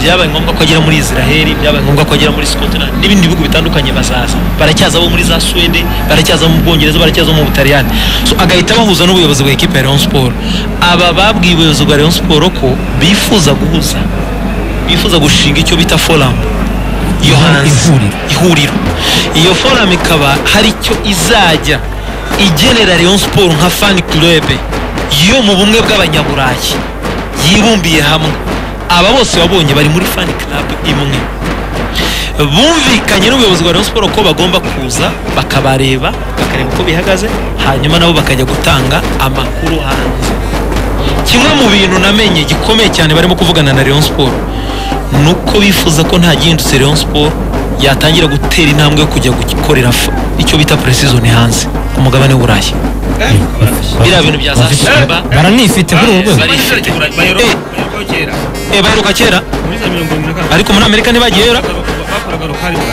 byabaye ngombwa ko agera muri Israel, byabaye ngombwa ko agera muri Scotland n'ibindi bihugu bitandukanye bazaza, baracyaza bo muri za Sweden, baracyaza mu Bwongereza, baracyaza mu Butaliyani. So agahita bahuza n'ubuyobozi bwa equipe ya Rayon Sport. Aba babwiye ubuyobozi bwa Rayon Sport ko bifuza gushinga icyo bita forum yo hanze, ihuriro. Iyo forum ikaba hari icyo izajya igenera Rayon Sport nka fan club yo mu bumwe bw'abanyaburayi yibumbiye hamwe. Aba bose wabonye bari muri fan club imwe, bumvikanye n'ubuyobozi bwa Rayon Sport ko bagomba kuza bakabareba, bakareba uko bihagaze, hanyuma nabo bakajya gutanga amakuru hanze. Kimwe mu bintu namenye gikomeye cyane barimo kuvugana na Rayon Sport nuko bifuza ko nta gihindutse Rayon Sport yatangira gutera intambwe yo kujya gukorera icyo bita pre-season hanze ku mugabane w'Uburayi. Bira bintu bya za Simba baranifite kuri ubu baheruka kera ariko muri Amerika ntibagiye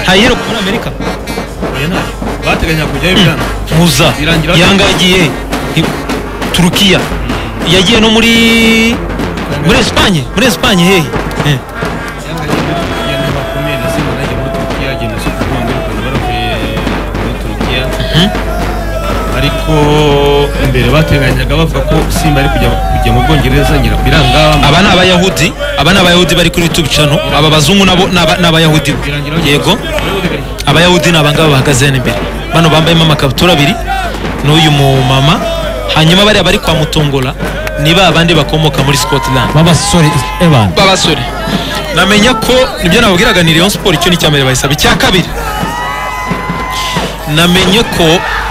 hayero muri Amerika bateganya kujyayo biranga muza Yanga yagiye Turukiya, yagiye no muri Espagne hehe ariko imbere bateganyaga bavuga ko Simba ari kujya mu Bwongereza nyira biranga. Aba ni Abayahudi bari kuri YouTube channel, aba bazungu nabo n'Abayahudi. Yego Abayahudi n'abangaba bahagaze imbere, bano bambayemo amakabutura abiri n'uyu mu mama, hanyuma bari kwa Mutongola niba abandi bakomoka muri Scotland babasore. Namenya ko nibyo nababwiraga ni Rayon Sport icyo ni cyamere bayisaba. Icya kabiri namenye ko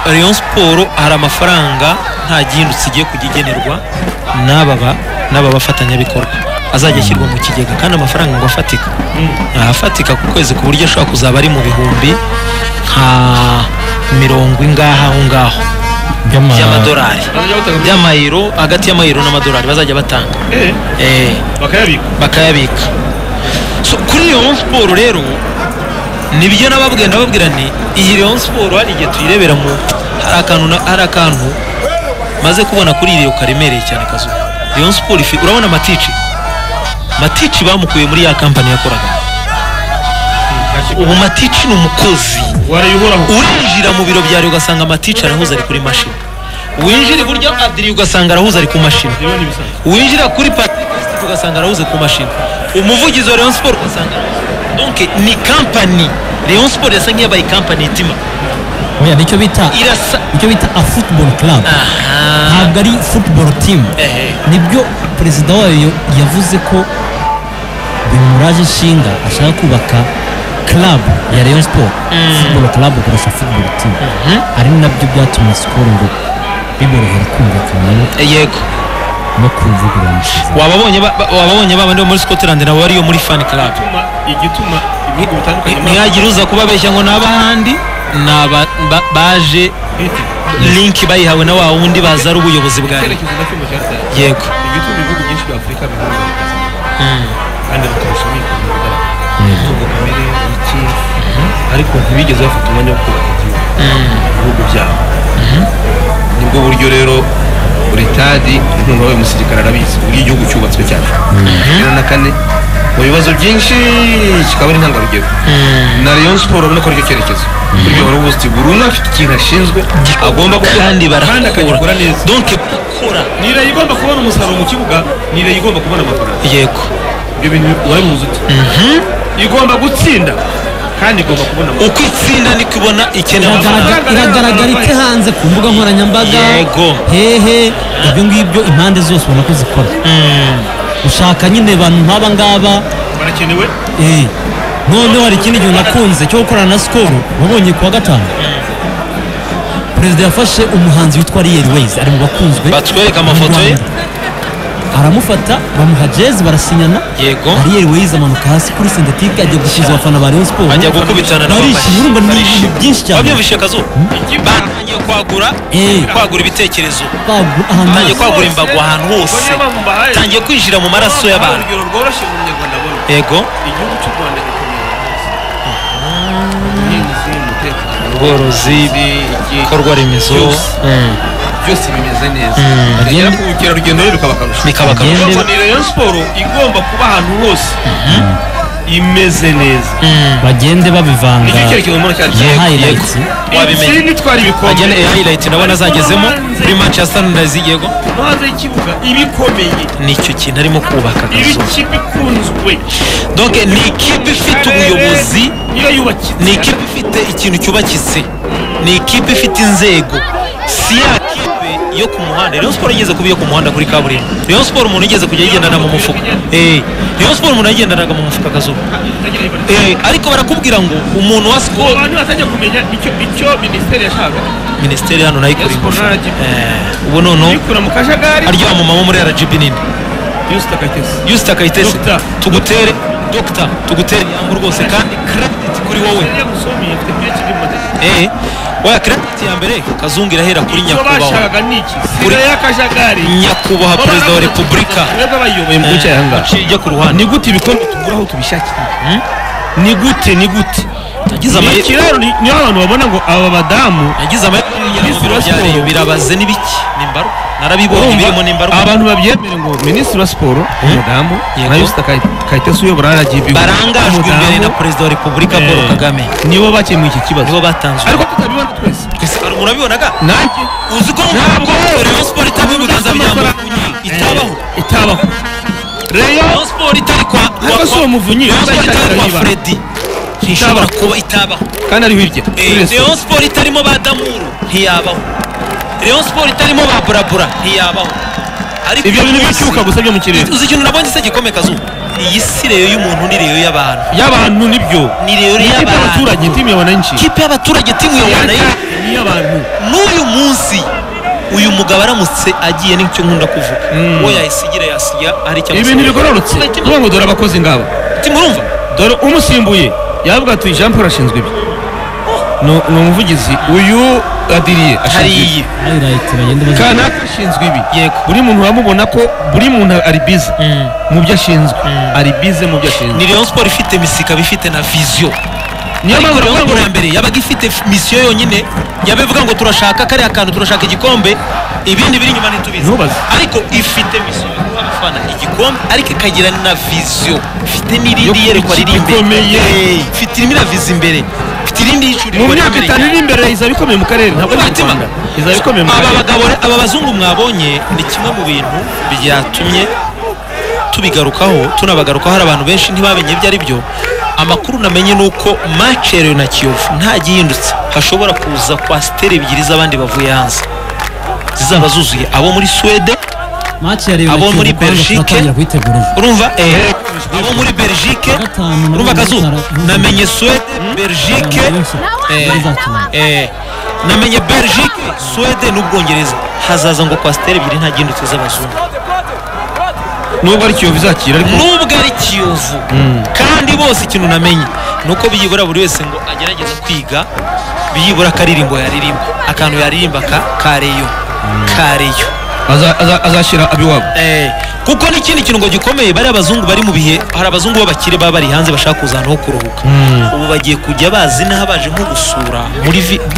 Rayon Sport hari amafaranga nta gihindutse igiye kugigenerwa n'aba bafatanyabikorwa azajya ashyirwa mu kigega, kandi amafaranga ngo afatika ku kwezi, ku buryo ashobora kuzaba ari mu bihumbi nka 40 aho ngaho by'amadolari, by'amayero, hagati y'amayero n'amadolari bazajya batanga bakayabika. So kuri Rayon Sport rero nibyo nababwira ni iyi Rayon Sport hari igihe tuyirebera mu hari akantu maze kubona kuri iriyo karemereye cyane kazo. Rayon Sport urabona Matici bamukuye muri ya kampani yakoraga. Ubu Matici ni umukozi urinjira mu biro byari ugasanga Matici arahuza ari kuri mashini, winjira buryo Adri ugasanga arahuza ari ku mashini, winjira kuri Patrick ugasanga arahuza ku mashini, umuvugizi wa Rayon Sport ugasanga. Donc ni kampani Rayon Sport yasa nk'yabaye kampani itima. Oya nicyo bita a football club, ntabwo ari football team. Nibyo perezida wayo yavuze ko bimuraje ishinga ashaka kubaka club ya Rayon Sport, football club kurusha football team. Ari nabyo byatumye Skol ngo biborohera kumvikana. Yego no kuvugurura. Wababonye babandi bo muri Scotland nabo bari yo muri fan club. Igituma ibihugu bitandukanye ntiyagira uza kubabeshya ngo n'abandi baje link bayihawe na wa wundi baza ari ubuyobozi bwawe. Yego igituma ibihugu byinshi bya Afrika bihurira kandi baturashimika kuvuga kamere iki, ariko ntibigeze bafata umwanya wo kubaka ibihugu byabo. Nibwo buryo rero Buritadi umuntu wawe musirikare arabizi buri igihugu cyubatswe cyane na kane mu bibazo byinshi kikaba ari ntangarugero. Na Rayon Sport ubona ko ari cyo cyerekezo buryo wari ubuzi buruna afite ikintu ashinzwe agomba gukora kandi barakora neza. Donc bakora nira igomba kubona umusaruro mu kibuga, nira igomba kubona amafaranga. Yego ibyo bintu wari muzi uti igomba gutsinda kandi igomba kubona uko itsinda ni kubona ikeneye iragaragara ite hanze ku mbuga nkoranyambaga. Yego hehe ibyo ngibyo impande zose ubona ko zikora. Ushaka nyine abantu nk'aba ngaba barakenewe. None hari ikindi gihe nakunze cyo gukorana na Skol. Wabonye kuwa gatanu perezida yafashe umuhanzi witwa Real Ways, ari mu bakunzwe, batwereka amafoto ye, aramufata bamuha jazz barasinyana. Yego Real Ways amanuka hasi kuri synthetique ajya gusubiza abafana ba Rayon Sport, ajya gukubitana n'abafana byinshi cyane. Wabyumvishe kazo batangiye kwagura ibitekerezo, batangiye kwagura imbago ahantu hose, batangiye kwinjira mu maraso y'abantu. Yego igihugu cy'u Rwanda ubworozi, ibikorwa remezo, byose bimeze neza bagera ku bukerarugendo rero bikaba akarusho ni Rayon Sport igomba kuba ahantu hose imeze neza bagende babivanga highlights wabimenye nitwara ibikombe bagende highlight nabona zagezemo kuri Manchester United yego maze ikibuga ibikomeye nicyo kintu arimo kubaka ikipe ikunzwe donc ni ikipe ifite ubuyobozi niyo yubakitse ni ikipe ifite ikintu cyubakitse ni ikipe ifite inzego si ya kipe yo ku muhanda. Rayon Sport igeze kuba iyo ku muhanda kuri kaburimbo. Rayon Sport umuntu igeze kujya yigendana mu mufuka Rayon Sport umuntu yagendanaga mu mufuka kazuba ariko barakubwira ngo umuntu wa sport abantu batajya kumenya icyo ministeri yashaka ministeri hano nayo ikora ingufu ubu noneho ikura mu kajagari arya mu mama muri RGB nini Yusta Kayitesi tugutere doctor tugutere yambu rwose kandi credit kuri wowe waya credit ya mbere kazungu irahera kuri nyakubahwa kuri yakajagari nyakubahwa perezida wa repubulika mwebwe abayoboye mu gice yanga cijya ku ruhande ni gute ibikombe tuguraho tubishakira ni gute nagize amakiraro ni abantu babona ngo aba badamu nagize amakiraro birabaze n'ibiki nimbaru narabibonye birimo nimbaru abantu babyemere ngo ministre wa sport umudamu na Yusta Kayitesi uyobora RGB barangajwe imbere na perezida wa repubulika Paul Kagame nibo bakemuye iki kibazo nibo batanzwe ariko tutabibona twese murabibonaga nanjye uzi ko ntabwo Rayon Sport itabaho ibiganza byambo itabaho Rayon Sport itari kwa ariko si uwo muvunyi kwa Freddy ntishobora kuba itabaho kandi ari hirya Rayon Sport itarimo ba Damuru ntiyabaho Rayon Sport itarimo ba Burabura ntiyabaho ariko ibyo bintu bicyuka gusa byo mu kirere uzi ikintu nabonye se gikomeye kazuba iyi si Rayon y'umuntu ni Rayon y'abantu nibyo ni Rayon y'abaturage timu ya wananchi kipe y'abaturage timu ya wananchi ni y'abantu n'uyu munsi uyu mugabo aramutse agiye n'icyo nkunda kuvuga uwo yasigira hari icyo ibintu bigororotse kuvuga ngo dore abakozi ngabo timurumva dore umusimbuye yavuga ati Jean Paul ashinzwe ibi ni umuvugizi uyu adiriye hariya kana ashinzwe ibi buri muntu wamubona ko buri muntu ari bize mu byo ashinzwe ari bize mu byo ashinzwe ni Rayon Sport ifite misika bifite na vision niyo mpamvu Rayon Sport mbere yabaga ifite mission yonyine yabevuga ngo turashaka kariya kantu turashaka igikombe ibindi biri inyuma ntitubizi ariko ifite mission abafana igikombe ariko ikagira na vision ifite n'irindi yerekwa riri imbere ifite irimo iraviza imbere ifite irindi yicuri mu myaka itanu iri imbere izaba ikomeye mu karere ntabwo n'Rwanda izaba ikomeye mu karere aba bazungu mwabonye ni kimwe mu bintu byatumye tubigarukaho tunabagarukaho hari abantu benshi ntibamenye ibyo ari byo amakuru namenye nuko match rero na Kiyovu nta gihindutse hashobora kuza kwa steri ebyiri z'abandi bavuye hanze zizaba zuzuye abo muri Sweden abo muri Belgique urumva abo muri Belgique urumva kazuba namenye Sweden Belgique namenye Belgique Sweden n'Ubwongereza hazaza ngo kwa steri ebyiri nta gihindutse z'abazungu nubwo ari Kiyovu izakira ariko nubwo ari Kiyovu kandi bose ikintu namenye nuko biyibura buri wese ngo agerageza kwiga biyibura akaririmbo yaririmba akantu yaririmba kareyo azashyira abiwabo kuko n'ikindi kintu ngo gikomeye bari abazungu bari mu bihe hari abazungu b'abakire baba bari hanze bashaka kuzana ho kuruhuka ubu bagiye kujya bazi n'aho baje nko gusura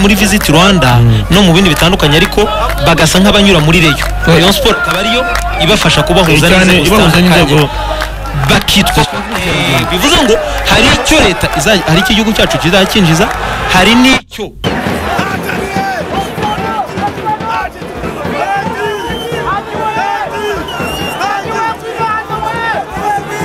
muri Visit Rwanda no mu bindi bitandukanye ariko bagasa nk'abanyura muri Rayon Sport akaba ariyo ibafasha kubahuza n'inzego bakitwa bivuze ngo hari icyo leta hari icyo igihugu cyacu kizakinjiza hari n'icyo